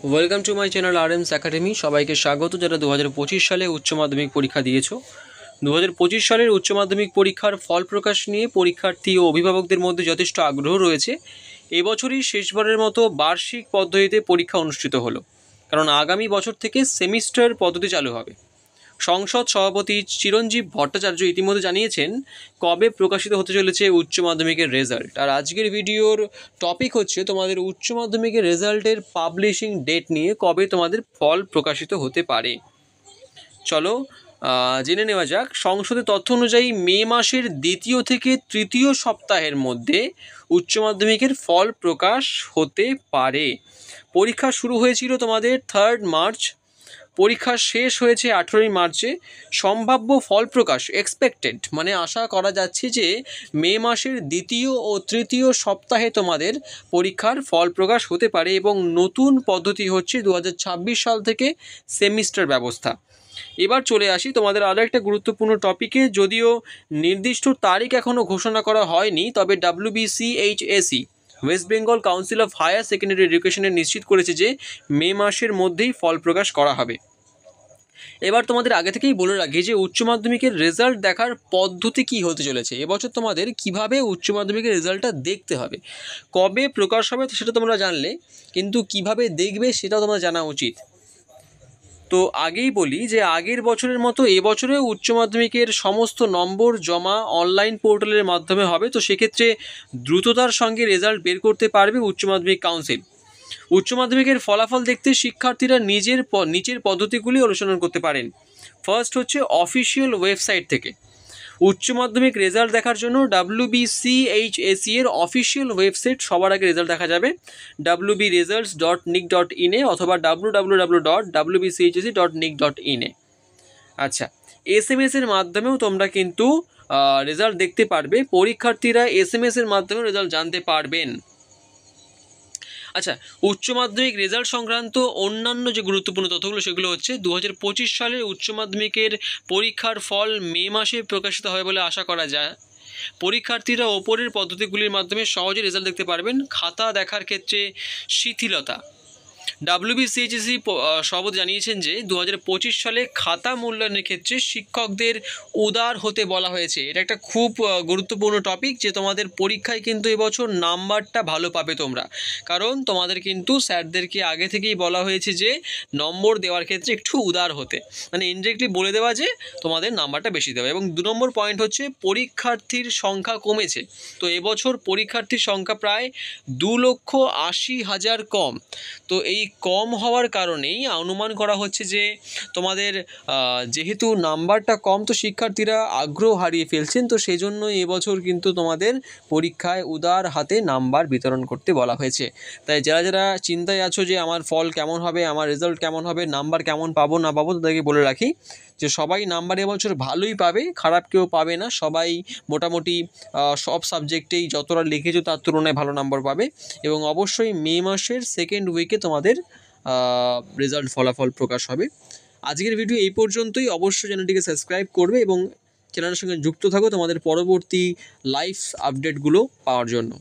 Welcome to my channel RMS academy. সবাইকে স্বাগত যারা 2025 সালে উচ্চ মাধ্যমিক পরীক্ষা দিয়েছো। 2025 সালের উচ্চ মাধ্যমিক পরীক্ষার ফল প্রকাশ নিয়ে পরীক্ষার্থী ও অভিভাবকদের মধ্যে যথেষ্ট আগ্রহ রয়েছে। এবছরই শেষবারের মতো বার্ষিক পদ্ধতিতে পরীক্ষা অনুষ্ঠিত হলো, কারণ আগামী বছর থেকে সেমিস্টার পদ্ধতি চালু হবে। সংসদ সভাপতি চিরঞ্জীব ভট্টাচার্য ইতিমধ্যে জানিয়েছেন কবে প্রকাশিত হতে চলেছে উচ্চ মাধ্যমিকের রেজাল্ট। আর আজকের ভিডিওর টপিক হচ্ছে তোমাদের উচ্চ মাধ্যমিকের রেজাল্টের পাবলিশিং ডেট নিয়ে, কবে তোমাদের ফল প্রকাশিত হতে পারে। চলো জেনে নেওয়া যাক। সংসদের তথ্য অনুযায়ী মে মাসের দ্বিতীয় থেকে তৃতীয় সপ্তাহের মধ্যে উচ্চ মাধ্যমিকের ফল প্রকাশ হতে পারে। পরীক্ষা শুরু হয়েছিল তোমাদের 3 মার্চ, পরীক্ষা শেষ হয়েছে 18 মার্চে। সম্ভাব্য ফল প্রকাশ এক্সপেক্টেড মানে আশা করা যাচ্ছে যে মে মাসের দ্বিতীয় ও তৃতীয় সপ্তাহে তোমাদের পরীক্ষার ফল প্রকাশ হতে পারে। এবং নতুন পদ্ধতি হচ্ছে 2026 সাল থেকে সেমিস্টার ব্যবস্থা। এবার চলে আসি তোমাদের আরও একটা গুরুত্বপূর্ণ টপিকে। যদিও নির্দিষ্ট তারিখ এখনও ঘোষণা করা হয়নি, তবে WBCHSE West Bengal council of higher secondary এডুকেশনে নিশ্চিত করেছে যে মে মাসের মধ্যেই ফল প্রকাশ করা হবে। এবার তোমাদের আগে থেকেই বলে রাখি যে উচ্চ মাধ্যমিকের রেজাল্ট দেখার পদ্ধতি কী হতে চলেছে। এবছর তোমাদের কিভাবে উচ্চ মাধ্যমিকের রেজাল্টটা দেখতে হবে, কবে প্রকাশ হবে সেটা তোমরা জানলে, কিন্তু কিভাবে দেখবে সেটাও তোমরা জানা উচিত। তো আগেই বলি যে আগের বছরের মতো এবছরেও উচ্চ মাধ্যমিকের সমস্ত নম্বর জমা অনলাইন পোর্টালের মাধ্যমে হবে। তো সেক্ষেত্রে দ্রুততার সঙ্গে রেজাল্ট বের করতে পারবে উচ্চ মাধ্যমিক কাউন্সিল। উচ্চ মাধ্যমিকের ফলাফল দেখতে শিক্ষার্থীরা নিচের পদ্ধতিগুলি অনুসরণ করতে পারেন। ফার্স্ট হচ্ছে অফিসিয়াল ওয়েবসাইট থেকে উচ্চ মাধ্যমিক রেজাল্ট দেখার জন্য WBCHSE এর অফিসিয়াল ওয়েবসাইট সবার আগে রেজাল্ট দেখা যাবে wbresults.nic.in এ অথবা www.wbchse.nic.in এ। আচ্ছা, SMS এর মাধ্যমেও তোমরা কিন্তু রেজাল্ট দেখতে পারবে। পরীক্ষার্থীরা SMS এর মাধ্যমেও রেজাল্ট জানতে পারবেন। আচ্ছা, উচ্চ মাধ্যমিক রেজাল্ট সংক্রান্ত অন্যান্য যে গুরুত্বপূর্ণ তথ্যগুলো সেগুলো হচ্ছে 2025 সালের উচ্চ মাধ্যমিকের পরীক্ষার ফল মে মাসে প্রকাশিত হবে বলে আশা করা যায়। পরীক্ষার্থীরা ওপরের পদ্ধতিগুলির মাধ্যমে সহজে রেজাল্ট দেখতে পারবেন। খাতা দেখার ক্ষেত্রে শিথিলতা। WBCHSE সভাপতি জানিয়েছেন যে 2025 সালে খাতা মূল্যায়নের ক্ষেত্রে শিক্ষকদের উদার হতে বলা হয়েছে। এটা একটা খুব গুরুত্বপূর্ণ টপিক যে তোমাদের পরীক্ষায় কিন্তু এবছর নাম্বারটা ভালো পাবে তোমরা, কারণ তোমাদের কিন্তু স্যারদেরকে আগে থেকেই বলা হয়েছে যে নম্বর দেওয়ার ক্ষেত্রে একটু উদার হতে, মানে ইনডিরেক্টলি বলে দেওয়া যে তোমাদের নাম্বারটা বেশি দেবে। এবং 2 নম্বর পয়েন্ট হচ্ছে পরীক্ষার্থীর সংখ্যা কমেছে। তো এবছর পরীক্ষার্থীর সংখ্যা প্রায় 2,80,000 কম। তো এই কম হওয়ার কারণেই অনুমান করা হচ্ছে যে তোমাদের যেহেতু নাম্বারটা কম, তো শিক্ষার্থীরা আগ্রহ হারিয়ে ফেলছেন। তো সেই জন্য এবছর কিন্তু তোমাদের পরীক্ষায় উদার হাতে নাম্বার বিতরণ করতে বলা হয়েছে। তাই যারা যারা চিন্তায় আছো যে আমার ফল কেমন হবে, আমার রেজাল্ট কেমন হবে, নাম্বার কেমন পাবো না পাবো, তাদেরকে বলে রাখি যে সবাই নাম্বার এবছর ভালোই পাবে, খারাপ কেউ পাবে না। সবাই মোটামুটি সব সাবজেক্টেই যতটা লিখেছো তার তুলনায় ভালো নাম্বার পাবে। এবং অবশ্যই মে মাসের সেকেন্ড উইকে তোমাদের রেজাল্ট ফলাফল প্রকাশ হবে। আজকের ভিডিও এই পর্যন্তই। অবশ্যই চ্যানেলটিকে সাবস্ক্রাইব করবে এবং চ্যানেলের সঙ্গে যুক্ত থাকো তোমাদের পরবর্তী লাইভ আপডেটগুলো পাওয়ার জন্য।